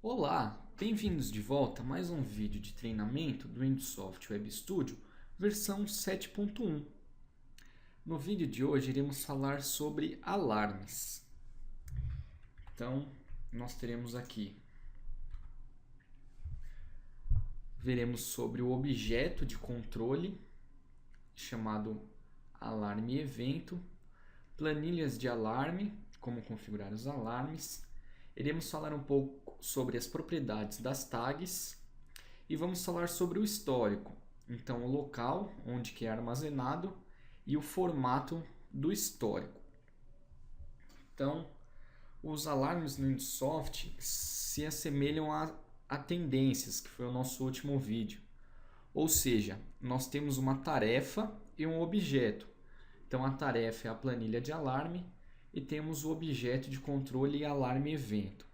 Olá, bem-vindos de volta a mais um vídeo de treinamento do Windows Web Studio versão 7.1. No vídeo de hoje iremos falar sobre alarmes. Então, nós teremos aqui, veremos sobre o objeto de controle chamado alarme evento, planilhas de alarme, como configurar os alarmes. Iremos falar um pouco sobre as propriedades das tags e vamos falar sobre o histórico, então o local onde que é armazenado e o formato do histórico. Então, os alarmes no Windows se assemelham a tendências, que foi o nosso último vídeo. Ou seja, nós temos uma tarefa e um objeto. Então a tarefa é a planilha de alarme e temos o objeto de controle e alarme evento.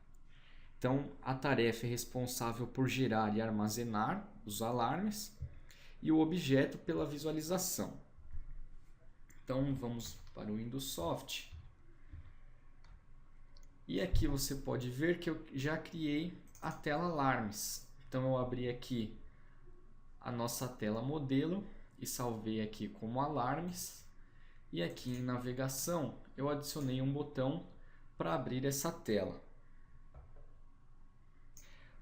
Então, a tarefa é responsável por gerar e armazenar os alarmes e o objeto pela visualização. Então, vamos para o Windows Soft. E aqui você pode ver que eu já criei a tela alarmes. Então, eu abri aqui a nossa tela modelo e salvei aqui como alarmes. E aqui em navegação eu adicionei um botão para abrir essa tela.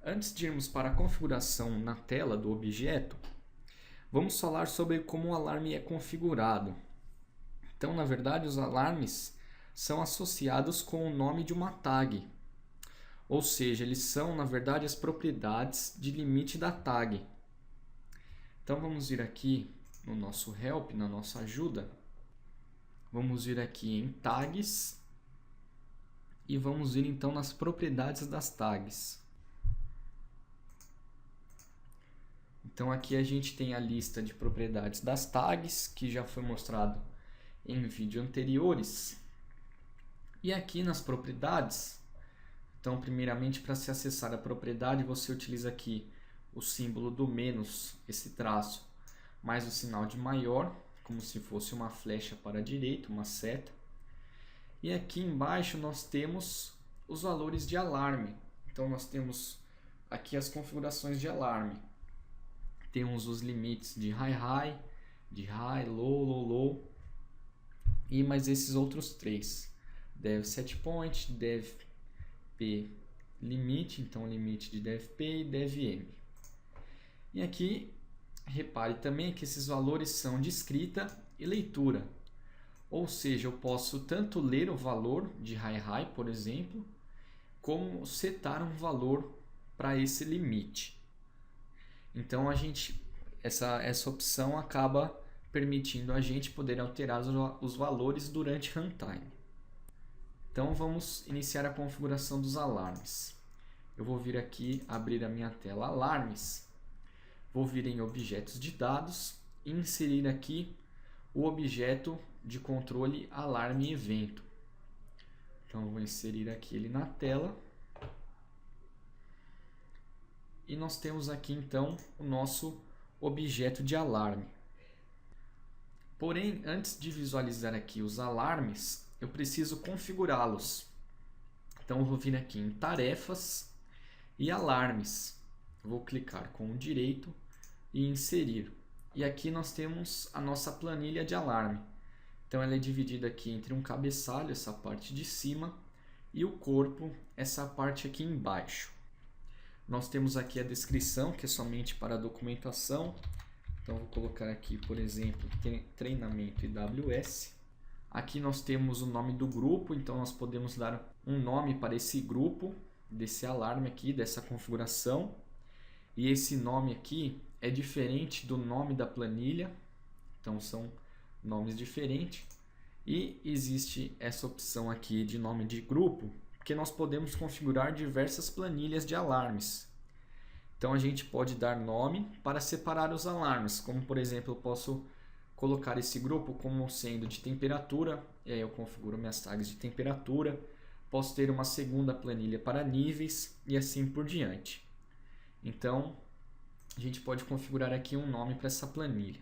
Antes de irmos para a configuração na tela do objeto, vamos falar sobre como o alarme é configurado. Então, na verdade, os alarmes são associados com o nome de uma tag. Ou seja, eles são, na verdade, as propriedades de limite da tag. Então, vamos vir aqui no nosso help, na nossa ajuda. Vamos vir aqui em tags e vamos vir então nas propriedades das tags. Então aqui a gente tem a lista de propriedades das tags, que já foi mostrado em vídeos anteriores. E aqui nas propriedades, então primeiramente para se acessar a propriedade, você utiliza aqui o símbolo do menos, esse traço, mais o sinal de maior, como se fosse uma flecha para a direita, uma seta. E aqui embaixo nós temos os valores de alarme. Então nós temos aqui as configurações de alarme. Temos os limites de high, de high, low, e mais esses outros três. Dev setPoint, dev p limite, então limite de dev p e dev m. E aqui repare também que esses valores são de escrita e leitura. Ou seja, eu posso tanto ler o valor de high, por exemplo, como setar um valor para esse limite. Então essa opção acaba permitindo a gente poder alterar os valores durante runtime. Então vamos iniciar a configuração dos alarmes. Eu vou vir aqui, abrir a minha tela alarmes. Vou vir em objetos de dados e inserir aqui o objeto de controle alarme evento. Então vou inserir aqui ele na tela. E nós temos aqui então o nosso objeto de alarme. Porém, antes de visualizar aqui os alarmes, eu preciso configurá-los. Então eu vou vir aqui em tarefas e alarmes. Vou clicar com o direito e inserir. E aqui nós temos a nossa planilha de alarme. Então ela é dividida aqui entre um cabeçalho, essa parte de cima, e o corpo, essa parte aqui embaixo. Nós temos aqui a descrição, que é somente para a documentação. Então vou colocar aqui, por exemplo, treinamento IWS. Aqui nós temos o nome do grupo, então nós podemos dar um nome para esse grupo, desse alarme aqui, dessa configuração. E esse nome aqui é diferente do nome da planilha, então são nomes diferentes. E existe essa opção aqui de nome de grupo, porque nós podemos configurar diversas planilhas de alarmes. Então a gente pode dar nome para separar os alarmes, como por exemplo eu posso colocar esse grupo como sendo de temperatura, e aí eu configuro minhas tags de temperatura. Posso ter uma segunda planilha para níveis e assim por diante. Então a gente pode configurar aqui um nome para essa planilha.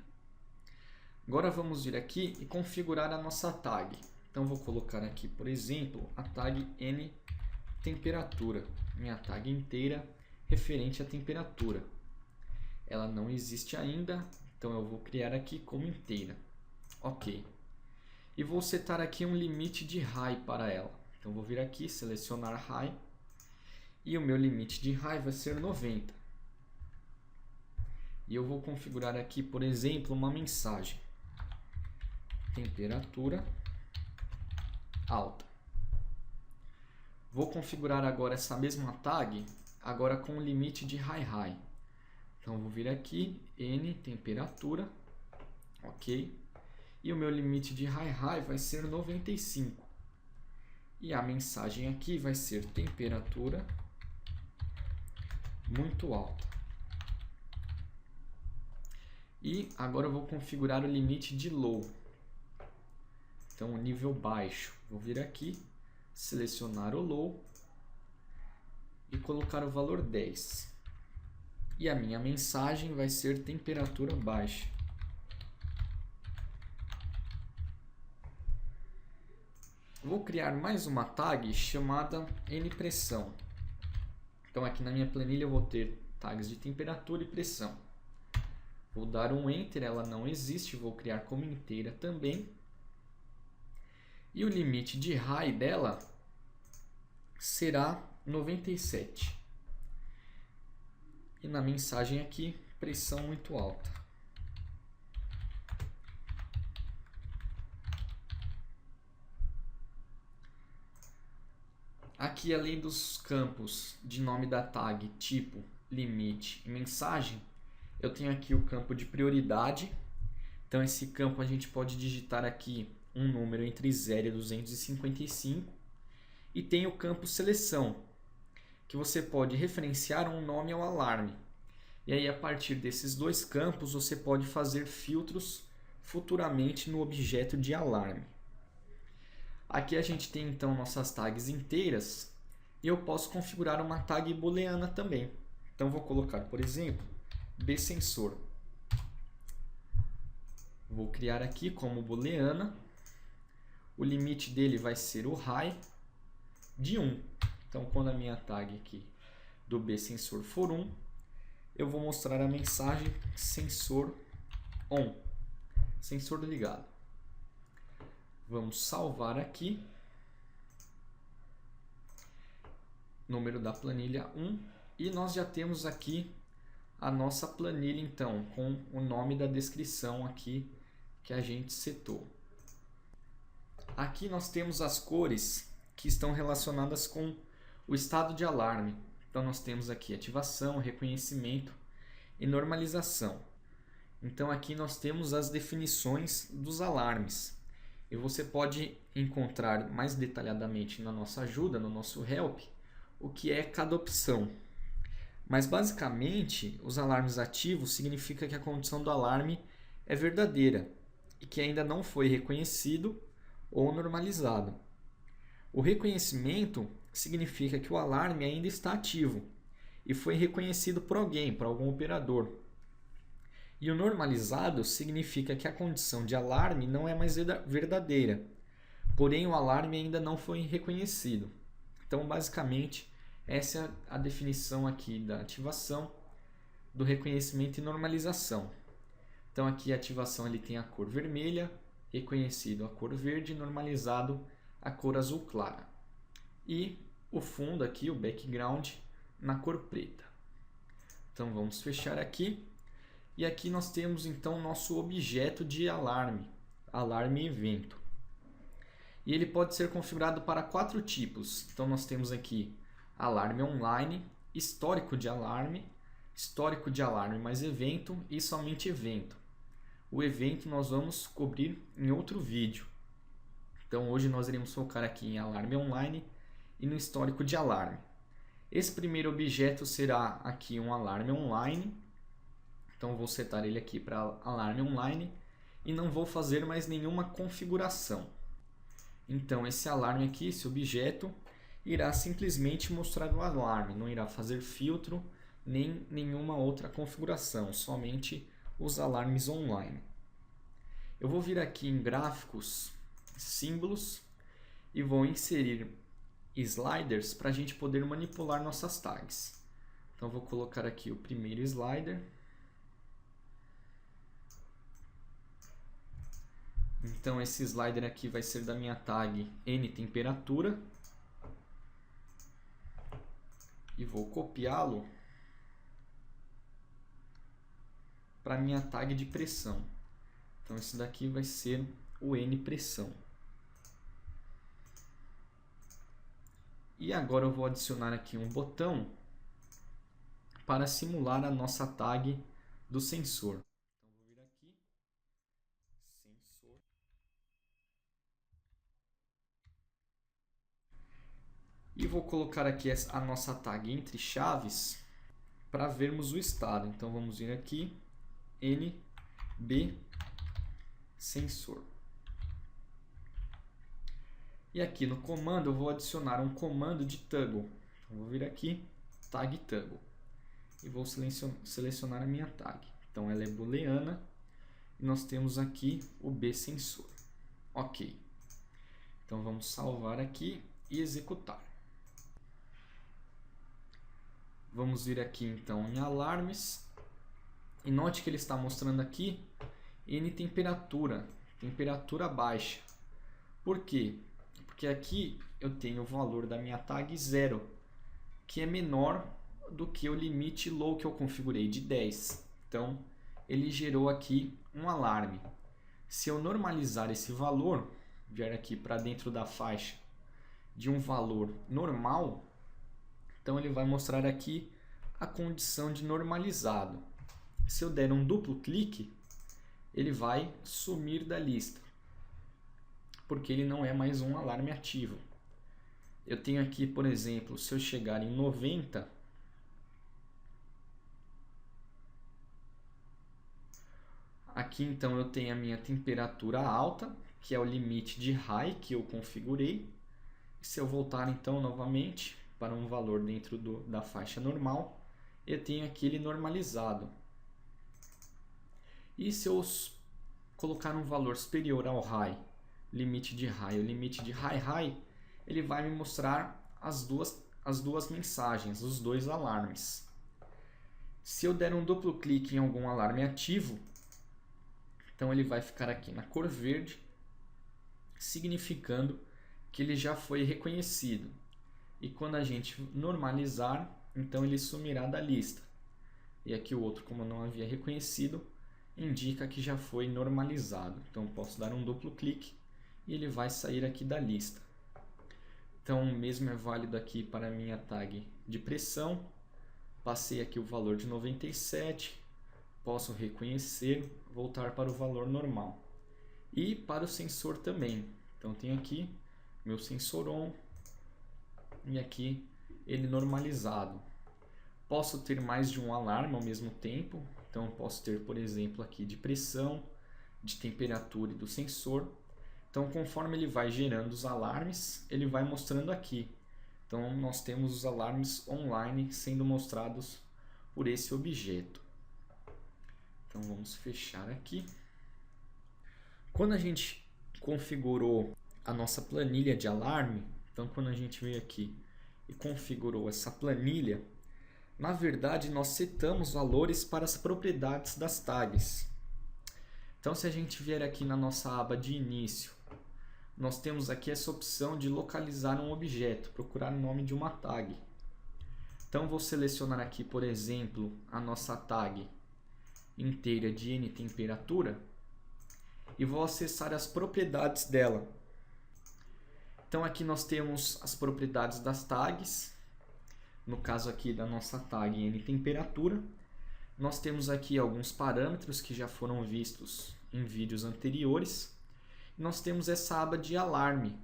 Agora vamos vir aqui e configurar a nossa tag. Então vou colocar aqui, por exemplo, a tag temperatura, minha tag inteira referente à temperatura. Ela não existe ainda, então eu vou criar aqui como inteira. Ok. E vou setar aqui um limite de high para ela. Então vou vir aqui, selecionar high, e o meu limite de high vai ser 90. E eu vou configurar aqui, por exemplo, uma mensagem. Temperatura alta. Vou configurar agora essa mesma tag, agora com o limite de high. Então vou vir aqui, N, temperatura, ok. E o meu limite de high vai ser 95. E a mensagem aqui vai ser temperatura muito alta. E agora eu vou configurar o limite de low. Então, o nível baixo. Vou vir aqui, selecionar o low e colocar o valor 10. E a minha mensagem vai ser temperatura baixa. Vou criar mais uma tag chamada nPressão. Então, aqui na minha planilha eu vou ter tags de temperatura e pressão. Vou dar um Enter, ela não existe, vou criar como inteira também. E o limite de high dela será 97. E na mensagem aqui, pressão muito alta. Aqui, além dos campos de nome da tag, tipo, limite e mensagem, eu tenho aqui o campo de prioridade. Então, esse campo a gente pode digitar aqui um número entre 0 e 255. E tem o campo seleção, que você pode referenciar um nome ao alarme. E aí, a partir desses dois campos, você pode fazer filtros futuramente no objeto de alarme. Aqui a gente tem então nossas tags inteiras e eu posso configurar uma tag booleana também. Então vou colocar, por exemplo, bsensor. Vou criar aqui como booleana. O limite dele vai ser o high de 1. Então quando a minha tag aqui do bsensor for 1, eu vou mostrar a mensagem sensor on, sensor ligado. Vamos salvar aqui, número da planilha 1, e nós já temos aqui a nossa planilha então, com o nome da descrição aqui que a gente setou. Aqui nós temos as cores que estão relacionadas com o estado de alarme. Então nós temos aqui ativação, reconhecimento e normalização. Então aqui nós temos as definições dos alarmes. E você pode encontrar mais detalhadamente na nossa ajuda, no nosso help, o que é cada opção. Mas basicamente, os alarmes ativos significa que a condição do alarme é verdadeira e que ainda não foi reconhecido ou normalizado. O reconhecimento significa que o alarme ainda está ativo e foi reconhecido por alguém, por algum operador. E o normalizado significa que a condição de alarme não é mais verdadeira, porém o alarme ainda não foi reconhecido. Então, basicamente, essa é a definição aqui da ativação, do reconhecimento e normalização. Então, aqui a ativação ele tem a cor vermelha, reconhecido a cor verde, normalizado a cor azul clara. E o fundo aqui, o background, na cor preta. Então, vamos fechar aqui. E aqui nós temos então nosso objeto de alarme, alarme evento. E ele pode ser configurado para 4 tipos. Então nós temos aqui alarme online, histórico de alarme mais evento e somente evento. O evento nós vamos cobrir em outro vídeo. Então hoje nós iremos focar aqui em alarme online e no histórico de alarme. Esse primeiro objeto será aqui um alarme online. Então vou setar ele aqui para alarme online e não vou fazer mais nenhuma configuração. Então esse alarme aqui, esse objeto, irá simplesmente mostrar o alarme, não irá fazer filtro nem nenhuma outra configuração, somente os alarmes online. Eu vou vir aqui em gráficos, símbolos e vou inserir sliders para a gente poder manipular nossas tags. Então, vou colocar aqui o primeiro slider. Então, esse slider aqui vai ser da minha tag N-temperatura. E vou copiá-lo para a minha tag de pressão. Então, esse daqui vai ser o N-pressão. E agora eu vou adicionar aqui um botão para simular a nossa tag do sensor. Então, vou vir aqui, sensor. E vou colocar aqui a nossa tag entre chaves para vermos o estado. Então, vamos vir aqui, NB sensor. E aqui no comando eu vou adicionar um comando de toggle. Então, vou vir aqui, tag toggle. E vou selecionar a minha tag. Então, ela é booleana. E nós temos aqui o B sensor. Ok. Então, vamos salvar aqui e executar. Vamos vir aqui então em alarmes. E note que ele está mostrando aqui N temperatura, temperatura baixa. Por quê? Porque aqui eu tenho o valor da minha tag 0, que é menor do que o limite low que eu configurei de 10. Então, ele gerou aqui um alarme. Se eu normalizar esse valor, vier aqui para dentro da faixa de um valor normal, então ele vai mostrar aqui a condição de normalizado. Se eu der um duplo clique, ele vai sumir da lista, porque ele não é mais um alarme ativo. Eu tenho aqui, por exemplo, se eu chegar em 90, aqui então eu tenho a minha temperatura alta, que é o limite de high que eu configurei. E se eu voltar então novamente para um valor dentro da faixa normal, eu tenho aqui ele normalizado. E se eu colocar um valor superior ao high, limite de high, o limite de high, ele vai me mostrar as duas mensagens, os dois alarmes. Se eu der um duplo clique em algum alarme ativo, então ele vai ficar aqui na cor verde, significando que ele já foi reconhecido. E quando a gente normalizar, então ele sumirá da lista. E aqui o outro, como eu não havia reconhecido, indica que já foi normalizado. Então posso dar um duplo clique e ele vai sair aqui da lista. Então o mesmo é válido aqui para a minha tag de pressão. Passei aqui o valor de 97, posso reconhecer, voltar para o valor normal. E para o sensor também. Então tenho aqui meu sensor on e aqui ele normalizado. Posso ter mais de um alarme ao mesmo tempo. Então posso ter, por exemplo, aqui de pressão, de temperatura e do sensor. Então conforme ele vai gerando os alarmes, ele vai mostrando aqui. Então nós temos os alarmes online sendo mostrados por esse objeto. Então vamos fechar aqui. Quando a gente configurou a nossa planilha de alarme, então quando a gente veio aqui e configurou essa planilha, na verdade nós setamos valores para as propriedades das tags. Então se a gente vier aqui na nossa aba de início, nós temos aqui essa opção de localizar um objeto, procurar o nome de uma tag. Então vou selecionar aqui, por exemplo, a nossa tag inteira de N temperatura e vou acessar as propriedades dela. Então aqui nós temos as propriedades das tags, no caso aqui da nossa tag N temperatura. Nós temos aqui alguns parâmetros que já foram vistos em vídeos anteriores. Nós temos essa aba de alarme.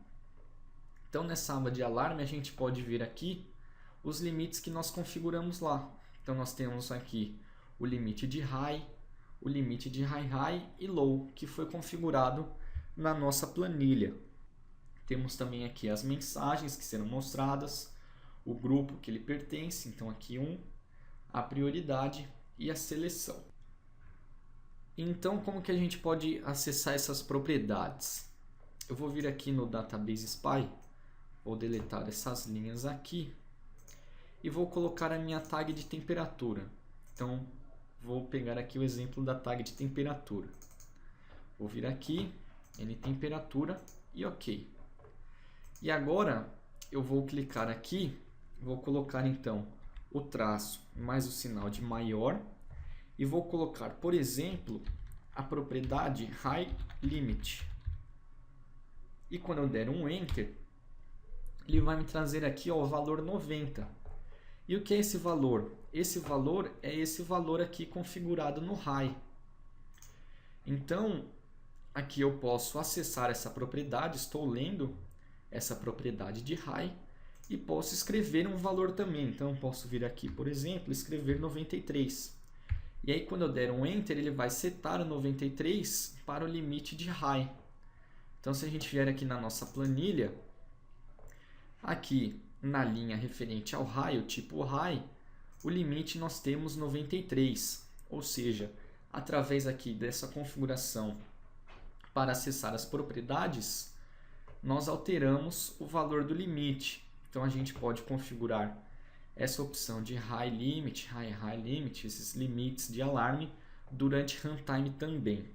Então nessa aba de alarme a gente pode ver aqui os limites que nós configuramos lá. Então nós temos aqui o limite de high, o limite de high e low, que foi configurado na nossa planilha. Temos também aqui as mensagens que serão mostradas, o grupo que ele pertence, então aqui a prioridade e a seleção. Então como que a gente pode acessar essas propriedades? Eu vou vir aqui no Database Spy, Vou deletar essas linhas aqui e vou colocar a minha tag de temperatura. Então, vou pegar aqui o exemplo da tag de temperatura. Vou vir aqui, temperatura e OK. E agora eu vou clicar aqui, vou colocar então o traço mais o sinal de maior e vou colocar, por exemplo, a propriedade HighLimit. E quando eu der um Enter, ele vai me trazer aqui ó, o valor 90. E o que é esse valor? Esse valor é esse valor aqui configurado no High. Então, aqui eu posso acessar essa propriedade, estou lendo essa propriedade de High e posso escrever um valor também. Então, eu posso vir aqui, por exemplo, escrever 93. E aí, quando eu der um Enter, ele vai setar o 93 para o limite de High. Então, se a gente vier aqui na nossa planilha, aqui na linha referente ao High, o tipo High, o limite nós temos 93. Ou seja, através aqui dessa configuração para acessar as propriedades, nós alteramos o valor do limite. Então, a gente pode configurar essa opção de High Limit, High Limit, esses limites de alarme durante runtime também.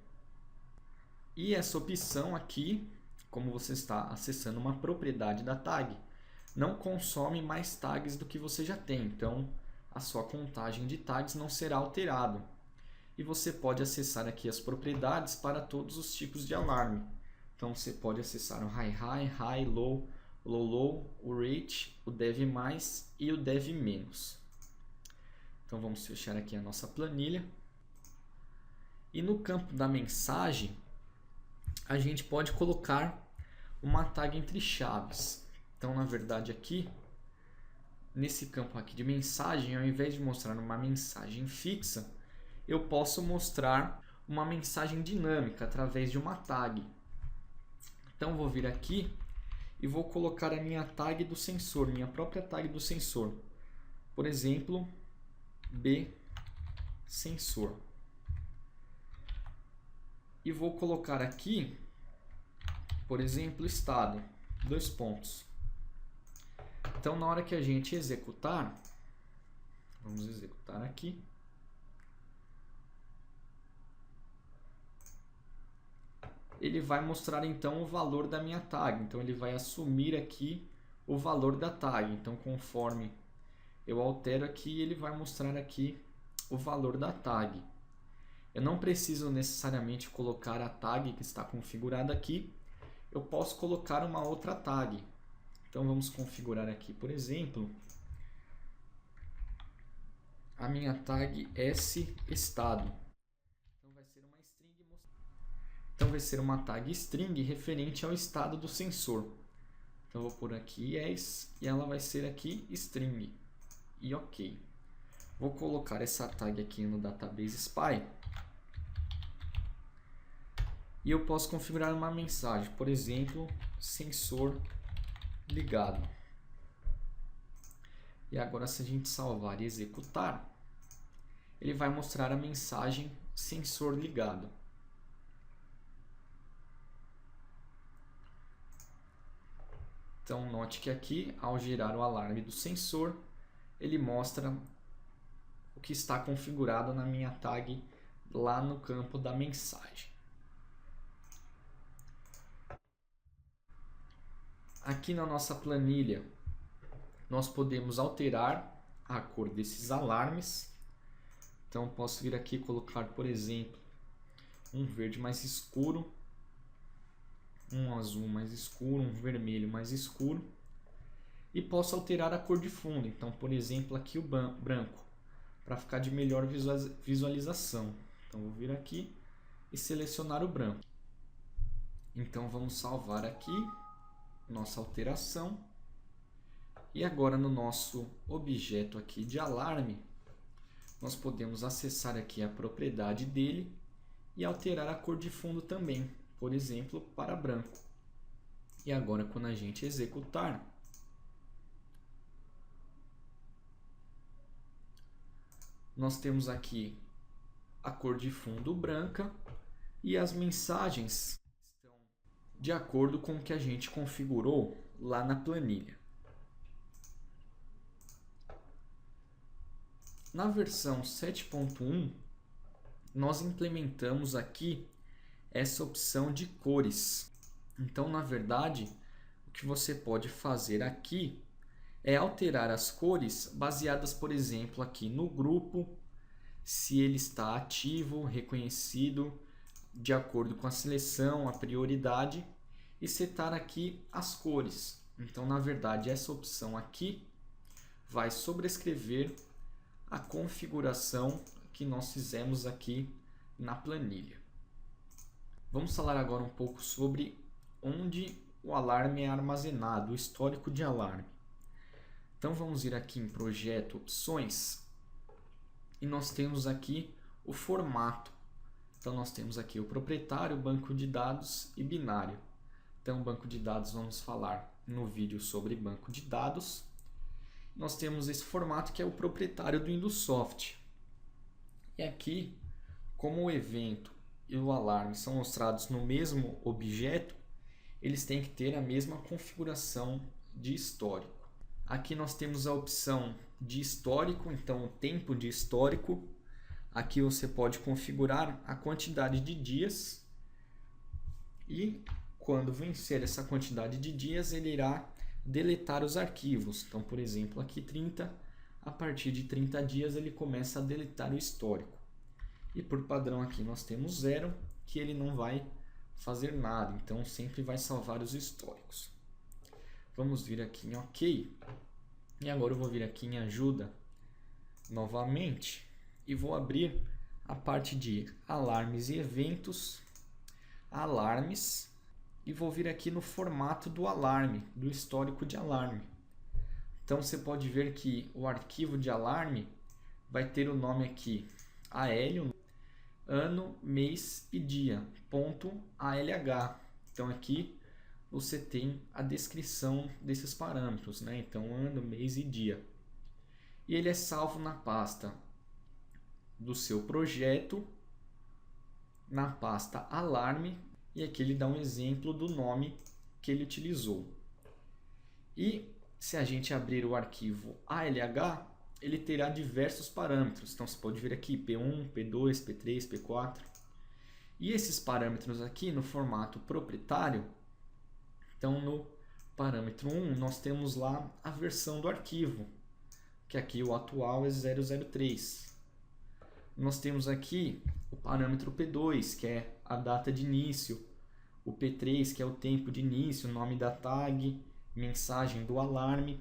E essa opção aqui, como você está acessando uma propriedade da tag, não consome mais tags do que você já tem. Então, a sua contagem de tags não será alterada. E você pode acessar aqui as propriedades para todos os tipos de alarme. Então, você pode acessar o High, High, Low, Low, o Rate, o Dev+, e o Dev-. Então, vamos fechar aqui a nossa planilha. E no campo da mensagem, a gente pode colocar uma tag entre chaves. Então, na verdade, aqui, nesse campo aqui de mensagem, ao invés de mostrar uma mensagem fixa, eu posso mostrar uma mensagem dinâmica através de uma tag. Então, vou vir aqui e vou colocar a minha tag do sensor, minha própria tag do sensor. Por exemplo, bSensor. E vou colocar aqui, por exemplo, estado, 2 pontos. Então, na hora que a gente executar, vamos executar aqui. Ele vai mostrar então o valor da minha tag. Então, ele vai assumir aqui o valor da tag. Então, conforme eu altero aqui, ele vai mostrar aqui o valor da tag. Eu não preciso necessariamente colocar a tag que está configurada aqui. Eu posso colocar uma outra tag. Então, vamos configurar aqui, por exemplo, a minha tag sEstado. Então, vai ser uma tag string referente ao estado do sensor. Então, eu vou por aqui yes, e ela vai ser aqui string. E OK. Vou colocar essa tag aqui no Database Spy. E eu posso configurar uma mensagem, por exemplo, sensor ligado. E agora, se a gente salvar e executar, ele vai mostrar a mensagem sensor ligado. Então, note que aqui, ao girar o alarme do sensor, ele mostra o que está configurado na minha tag lá no campo da mensagem. Aqui na nossa planilha, nós podemos alterar a cor desses alarmes. Então, posso vir aqui e colocar, por exemplo, um verde mais escuro, um azul mais escuro, um vermelho mais escuro. E posso alterar a cor de fundo. Então, por exemplo, aqui o branco, para ficar de melhor visualização. Então, vou vir aqui e selecionar o branco. Então, vamos salvar aqui nossa alteração. E agora, no nosso objeto aqui de alarme, nós podemos acessar aqui a propriedade dele e alterar a cor de fundo também, por exemplo, para branco. E agora, quando a gente executar, nós temos aqui a cor de fundo branca e as mensagens estão de acordo com o que a gente configurou lá na planilha. Na versão 7.1, nós implementamos aqui essa opção de cores. Então, na verdade, o que você pode fazer aqui é alterar as cores baseadas, por exemplo, aqui no grupo, se ele está ativo, reconhecido, de acordo com a seleção, a prioridade, e setar aqui as cores. Então, na verdade, essa opção aqui vai sobrescrever a configuração que nós fizemos aqui na planilha. Vamos falar agora um pouco sobre onde o alarme é armazenado, o histórico de alarme. Então vamos ir aqui em Projeto, Opções, e nós temos aqui o formato. Então nós temos aqui o proprietário, banco de dados e binário. Então banco de dados, vamos falar no vídeo sobre banco de dados. Nós temos esse formato que é o proprietário do Indusoft. E aqui, como o evento e o alarme são mostrados no mesmo objeto, eles têm que ter a mesma configuração de histórico. Aqui nós temos a opção de histórico, então o tempo de histórico. Aqui você pode configurar a quantidade de dias e quando vencer essa quantidade de dias, ele irá deletar os arquivos. Então, por exemplo, aqui 30, a partir de 30 dias ele começa a deletar o histórico. E por padrão aqui nós temos 0, que ele não vai fazer nada, então sempre vai salvar os históricos. Vamos vir aqui em OK. E agora eu vou vir aqui em Ajuda novamente e vou abrir a parte de alarmes e eventos, alarmes, e vou vir aqui no formato do alarme, do histórico de alarme. Então você pode ver que o arquivo de alarme vai ter o nome aqui AL, ano, mês e dia, .alh. Então aqui você tem a descrição desses parâmetros, né? Então ano, mês e dia. E ele é salvo na pasta do seu projeto, na pasta alarme, e aqui ele dá um exemplo do nome que ele utilizou. E se a gente abrir o arquivo ALH, ele terá diversos parâmetros. Então você pode ver aqui P1, P2, P3, P4. E esses parâmetros aqui no formato proprietário, então no parâmetro 1 nós temos lá a versão do arquivo, que aqui o atual é 003. Nós temos aqui o parâmetro P2, que é a data de início, o P3, que é o tempo de início, o nome da tag, mensagem do alarme.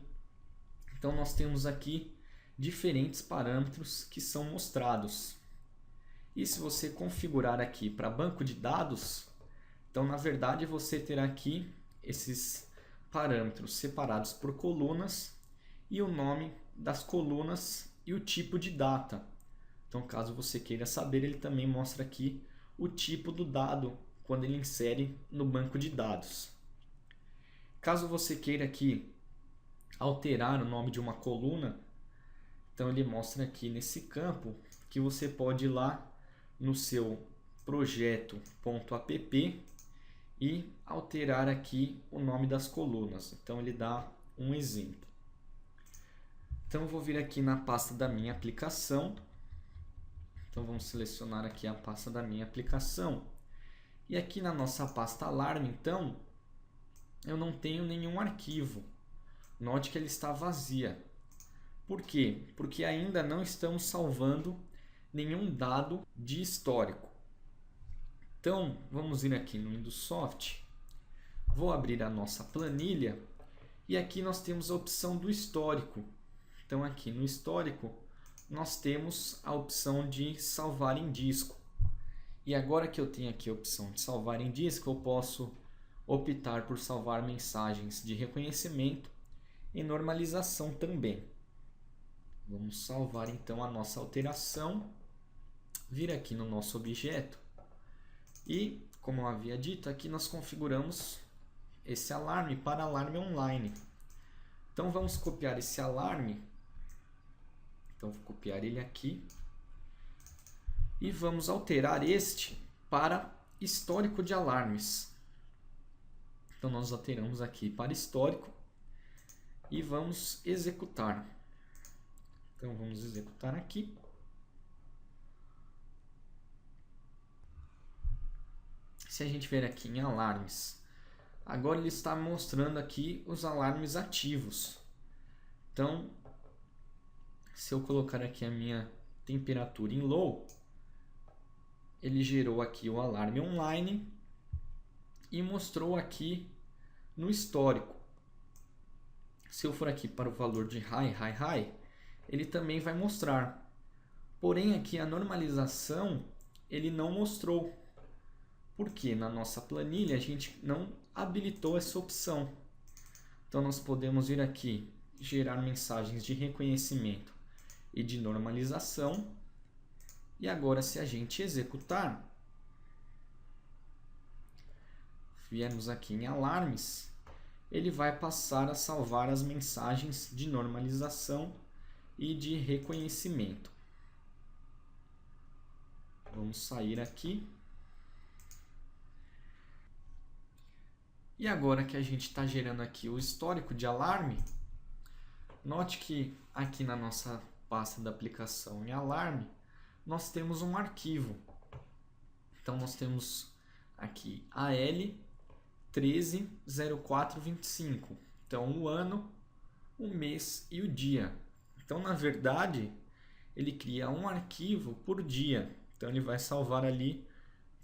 Então nós temos aqui diferentes parâmetros que são mostrados. E se você configurar aqui para banco de dados, então na verdade você terá aqui esses parâmetros separados por colunas e o nome das colunas e o tipo de data. Então caso você queira saber, ele também mostra aqui o tipo do dado quando ele insere no banco de dados. Caso você queira aqui alterar o nome de uma coluna, então ele mostra aqui nesse campo que você pode ir lá no seu projeto.app e alterar aqui o nome das colunas. Então ele dá um exemplo. Então eu vou vir aqui na pasta da minha aplicação. Então vamos selecionar aqui a pasta da minha aplicação. E aqui na nossa pasta alarme, então, eu não tenho nenhum arquivo. Note que ele está vazia. Por quê? Porque ainda não estamos salvando nenhum dado de histórico. Então, vamos ir aqui no Indusoft. Vou abrir a nossa planilha e aqui nós temos a opção do histórico. Então, aqui no histórico, nós temos a opção de salvar em disco. E agora que eu tenho aqui a opção de salvar em disco, eu posso optar por salvar mensagens de reconhecimento e normalização também. Vamos salvar então a nossa alteração, vir aqui no nosso objeto e, como eu havia dito, aqui nós configuramos esse alarme para alarme online. Então vamos copiar esse alarme, então vou copiar ele aqui e vamos alterar este para histórico de alarmes. Então nós alteramos aqui para histórico e vamos executar. Então vamos executar aqui. Se a gente ver aqui em alarmes, agora ele está mostrando aqui os alarmes ativos. Então, se eu colocar aqui a minha temperatura em low, ele gerou aqui o alarme online e mostrou aqui no histórico. Se eu for aqui para o valor de high, ele também vai mostrar. Porém, aqui a normalização ele não mostrou. Porque na nossa planilha a gente não habilitou essa opção. Então nós podemos vir aqui, gerar mensagens de reconhecimento e de normalização. E agora, se a gente executar, viermos aqui em alarmes, ele vai passar a salvar as mensagens de normalização e de reconhecimento. Vamos sair aqui. E agora que a gente está gerando aqui o histórico de alarme, note que aqui na nossa pasta da aplicação em alarme, nós temos um arquivo. Então nós temos aqui AL 130425. Então o ano, o mês e o dia. Então na verdade ele cria um arquivo por dia. Então ele vai salvar ali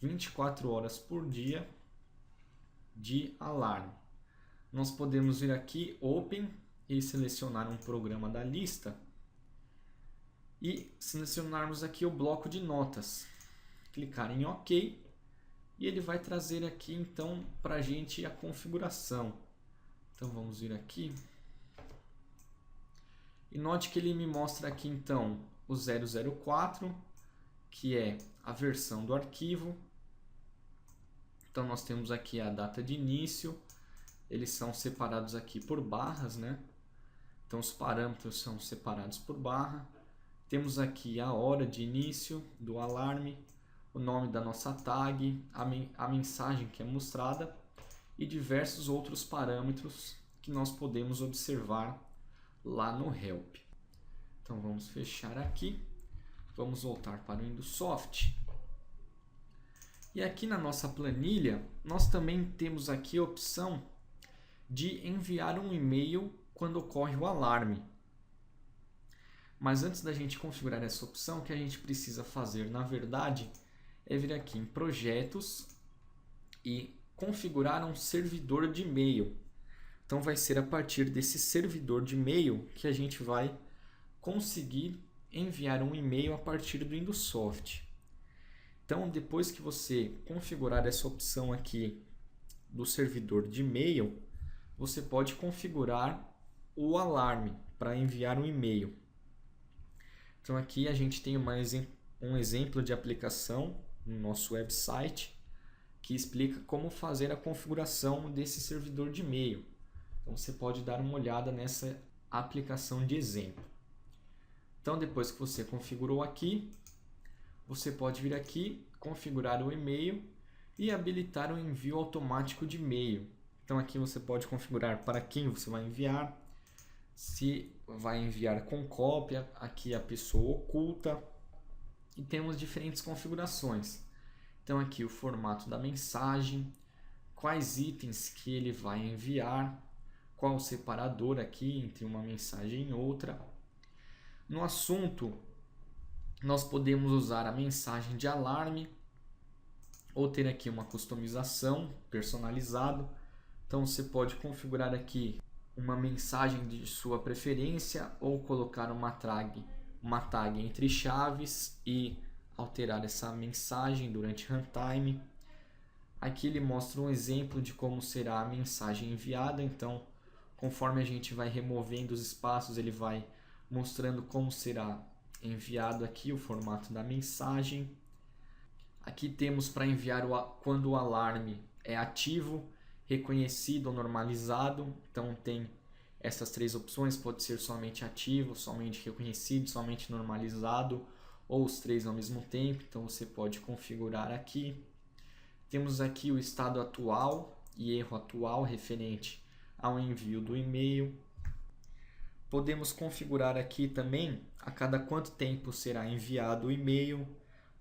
24 horas por dia de alarme. Nós podemos vir aqui Open e selecionar um programa da lista e selecionarmos aqui o bloco de notas, clicar em OK e ele vai trazer aqui então para a gente a configuração. Então vamos vir aqui e note que ele me mostra aqui então o 004, que é a versão do arquivo. Então nós temos aqui a data de início, eles são separados aqui por barras, né? Então os parâmetros são separados por barra. Temos aqui a hora de início do alarme, o nome da nossa tag, a mensagem que é mostrada e diversos outros parâmetros que nós podemos observar lá no Help. Então vamos fechar aqui, vamos voltar para o Windows Soft. E aqui na nossa planilha, nós também temos aqui a opção de enviar um e-mail quando ocorre o alarme. Mas antes da gente configurar essa opção, o que a gente precisa fazer, na verdade, é vir aqui em Projetos e configurar um servidor de e-mail. Então vai ser a partir desse servidor de e-mail que a gente vai conseguir enviar um e-mail a partir do Windows Soft. Então, depois que você configurar essa opção aqui do servidor de e-mail, você pode configurar o alarme para enviar um e-mail. Então, aqui a gente tem um exemplo de aplicação no nosso website que explica como fazer a configuração desse servidor de e-mail. Então, você pode dar uma olhada nessa aplicação de exemplo. Então, depois que você configurou aqui, você pode vir aqui, configurar o e-mail e habilitar o envio automático de e-mail. Então aqui você pode configurar para quem você vai enviar, se vai enviar com cópia, aqui a pessoa oculta, e temos diferentes configurações. Então aqui o formato da mensagem, quais itens que ele vai enviar, qual o separador aqui entre uma mensagem e outra. No assunto, nós podemos usar a mensagem de alarme ou ter aqui uma customização personalizado. Então você pode configurar aqui uma mensagem de sua preferência ou colocar uma tag entre chaves e alterar essa mensagem durante runtime. Aqui ele mostra um exemplo de como será a mensagem enviada. Então, conforme a gente vai removendo os espaços, ele vai mostrando como será enviado aqui o formato da mensagem. Aqui temos para enviar quando o alarme é ativo, reconhecido ou normalizado. Então tem essas três opções, pode ser somente ativo, somente reconhecido, somente normalizado ou os três ao mesmo tempo. Então você pode configurar aqui. Temos aqui o estado atual, e erro atual referente ao envio do e-mail. Podemos configurar aqui também a cada quanto tempo será enviado o e-mail,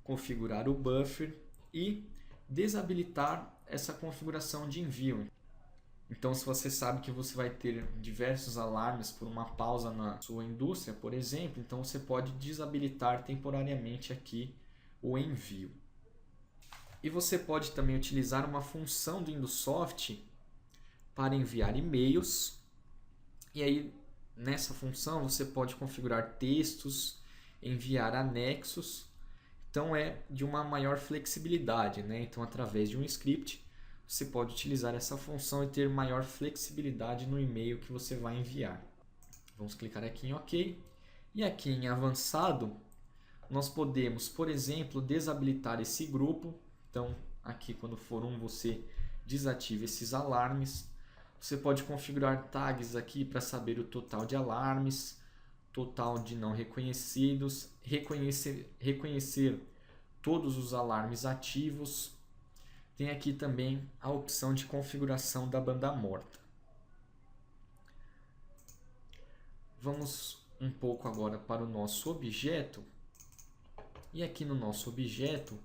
configurar o buffer e desabilitar essa configuração de envio. Então, se você sabe que você vai ter diversos alarmes por uma pausa na sua indústria, por exemplo, então você pode desabilitar temporariamente aqui o envio. E você pode também utilizar uma função do Indusoft para enviar e-mails. E aí, nessa função, você pode configurar textos, enviar anexos. Então, é de uma maior flexibilidade, né? Então, através de um script, você pode utilizar essa função e ter maior flexibilidade no e-mail que você vai enviar. Vamos clicar aqui em OK. E aqui em avançado, nós podemos, por exemplo, desabilitar esse grupo. Então, aqui quando for você desativa esses alarmes. Você pode configurar tags aqui para saber o total de alarmes, total de não reconhecidos, reconhecer todos os alarmes ativos. Tem aqui também a opção de configuração da banda morta. Vamos um pouco agora para o nosso objeto. E aqui no nosso objeto,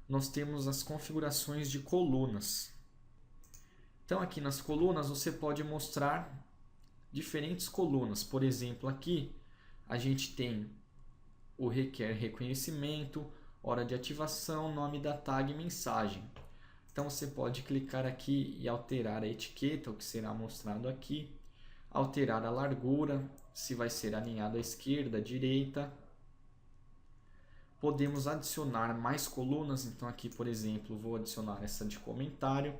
nós temos as configurações de colunas. Então, aqui nas colunas, você pode mostrar diferentes colunas. Por exemplo, aqui a gente tem o requer reconhecimento, hora de ativação, nome da tag e mensagem. Então, você pode clicar aqui e alterar a etiqueta, o que será mostrado aqui. Alterar a largura, se vai ser alinhado à esquerda, à direita. Podemos adicionar mais colunas, então aqui, por exemplo, vou adicionar essa de comentário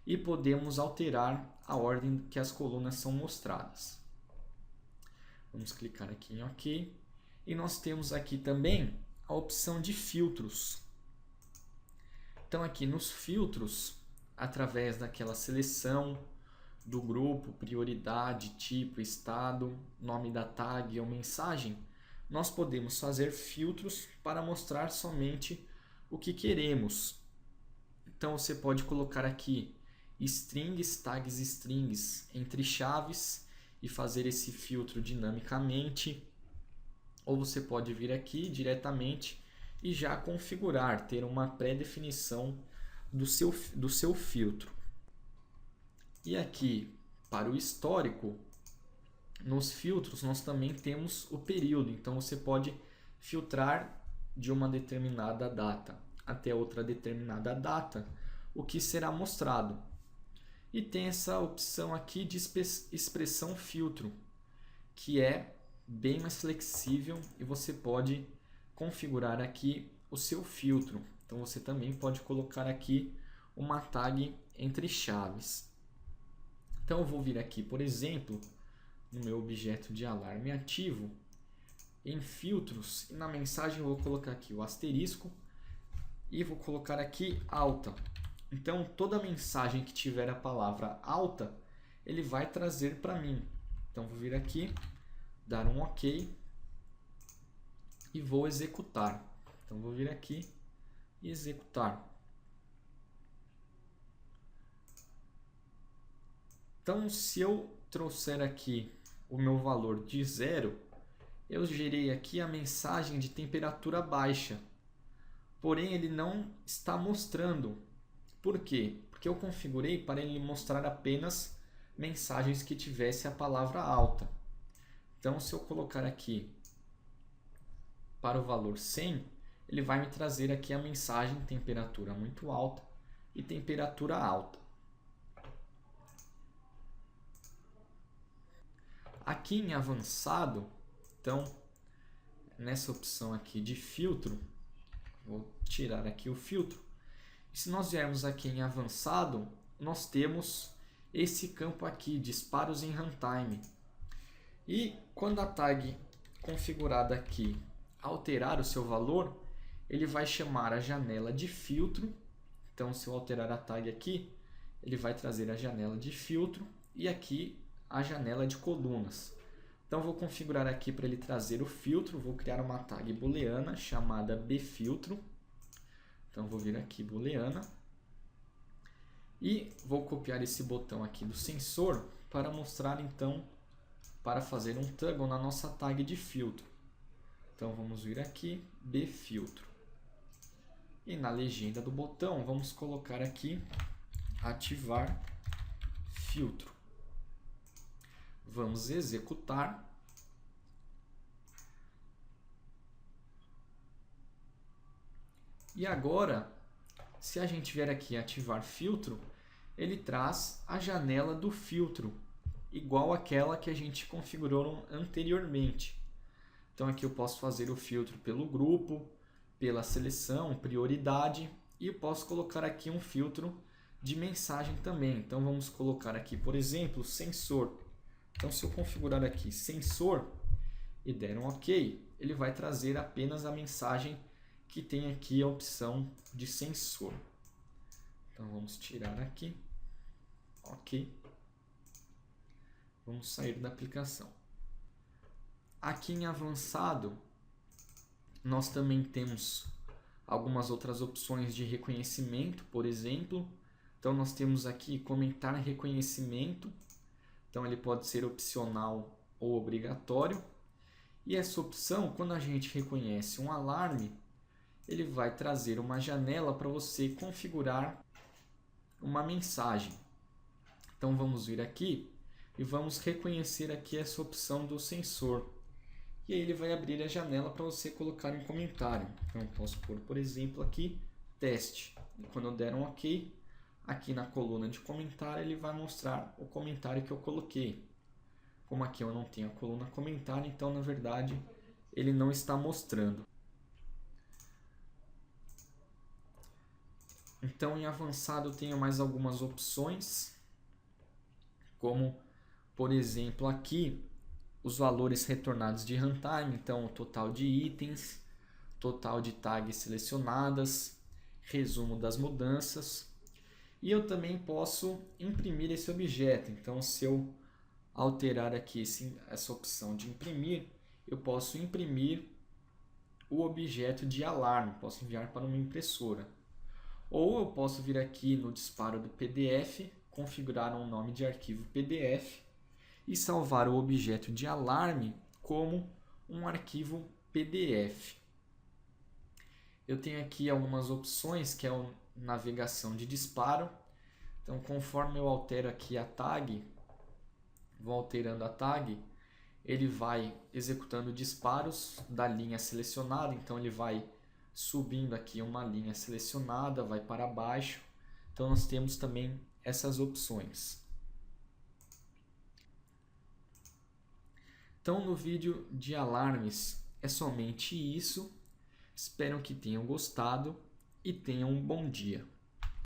e podemos alterar a ordem que as colunas são mostradas. Vamos clicar aqui em OK. E nós temos aqui também a opção de filtros. Então aqui nos filtros, através daquela seleção do grupo, prioridade, tipo, estado, nome da tag ou mensagem, nós podemos fazer filtros para mostrar somente o que queremos. Então você pode colocar aqui strings, tags strings entre chaves e fazer esse filtro dinamicamente. Ou você pode vir aqui diretamente e já configurar, ter uma pré-definição do seu filtro. E aqui para o histórico, nos filtros nós também temos o período, então você pode filtrar de uma determinada data até outra determinada data o que será mostrado. E tem essa opção aqui de expressão filtro, que é bem mais flexível e você pode configurar aqui o seu filtro. Então você também pode colocar aqui uma tag entre chaves. Então eu vou vir aqui, por exemplo, no meu objeto de alarme ativo, em filtros, e na mensagem eu vou colocar aqui o asterisco e vou colocar aqui alta. Então toda mensagem que tiver a palavra alta, ele vai trazer para mim. Então vou vir aqui, dar um OK e vou executar. Então vou vir aqui e executar. Então se eu trouxer aqui o meu valor de 0, eu gerei aqui a mensagem de temperatura baixa. Porém, ele não está mostrando. Por quê? Porque eu configurei para ele mostrar apenas mensagens que tivesse a palavra alta. Então, se eu colocar aqui para o valor 100, ele vai me trazer aqui a mensagem temperatura muito alta e temperatura alta. Aqui em avançado, então, nessa opção aqui de filtro, vou tirar aqui o filtro. E se nós viermos aqui em avançado, nós temos esse campo aqui, disparos em runtime. E quando a tag configurada aqui alterar o seu valor, ele vai chamar a janela de filtro. Então, se eu alterar a tag aqui, ele vai trazer a janela de filtro e aqui a janela de colunas. Então vou configurar aqui para ele trazer o filtro, vou criar uma tag booleana chamada bfiltro. Então vou vir aqui booleana. E vou copiar esse botão aqui do sensor para mostrar então, para fazer um toggle na nossa tag de filtro. Então vamos vir aqui, bfiltro. E na legenda do botão vamos colocar aqui, ativar filtro. Vamos executar. E agora, se a gente vier aqui ativar filtro, ele traz a janela do filtro, igual àquela que a gente configurou anteriormente. Então aqui eu posso fazer o filtro pelo grupo, pela seleção, prioridade, e eu posso colocar aqui um filtro de mensagem também. Então vamos colocar aqui, por exemplo, sensor. Então se eu configurar aqui sensor e der um OK, ele vai trazer apenas a mensagem que tem aqui a opção de sensor. Então vamos tirar aqui. OK. Vamos sair da aplicação. Aqui em avançado, nós também temos algumas outras opções de reconhecimento, por exemplo. Então nós temos aqui comentar reconhecimento. Então ele pode ser opcional ou obrigatório. E essa opção, quando a gente reconhece um alarme, ele vai trazer uma janela para você configurar uma mensagem. Então vamos vir aqui e vamos reconhecer aqui essa opção do sensor. E aí ele vai abrir a janela para você colocar um comentário. Então eu posso pôr, por exemplo, aqui teste. E quando eu der um OK, aqui na coluna de comentário ele vai mostrar o comentário que eu coloquei. Como aqui eu não tenho a coluna comentário, então na verdade ele não está mostrando. Então, em avançado, eu tenho mais algumas opções, como, por exemplo, aqui, os valores retornados de runtime, então, o total de itens, total de tags selecionadas, resumo das mudanças. E eu também posso imprimir esse objeto. Então, se eu alterar aqui essa opção de imprimir, eu posso imprimir o objeto de alarme, posso enviar para uma impressora. Ou eu posso vir aqui no disparo do PDF, configurar um nome de arquivo PDF e salvar o objeto de alarme como um arquivo PDF. Eu tenho aqui algumas opções, que é a navegação de disparo. Então, conforme eu altero aqui a tag, vou alterando a tag, ele vai executando disparos da linha selecionada. Então, ele vai subindo aqui uma linha selecionada, vai para baixo. Então nós temos também essas opções. Então no vídeo de alarmes é somente isso. Espero que tenham gostado e tenham um bom dia.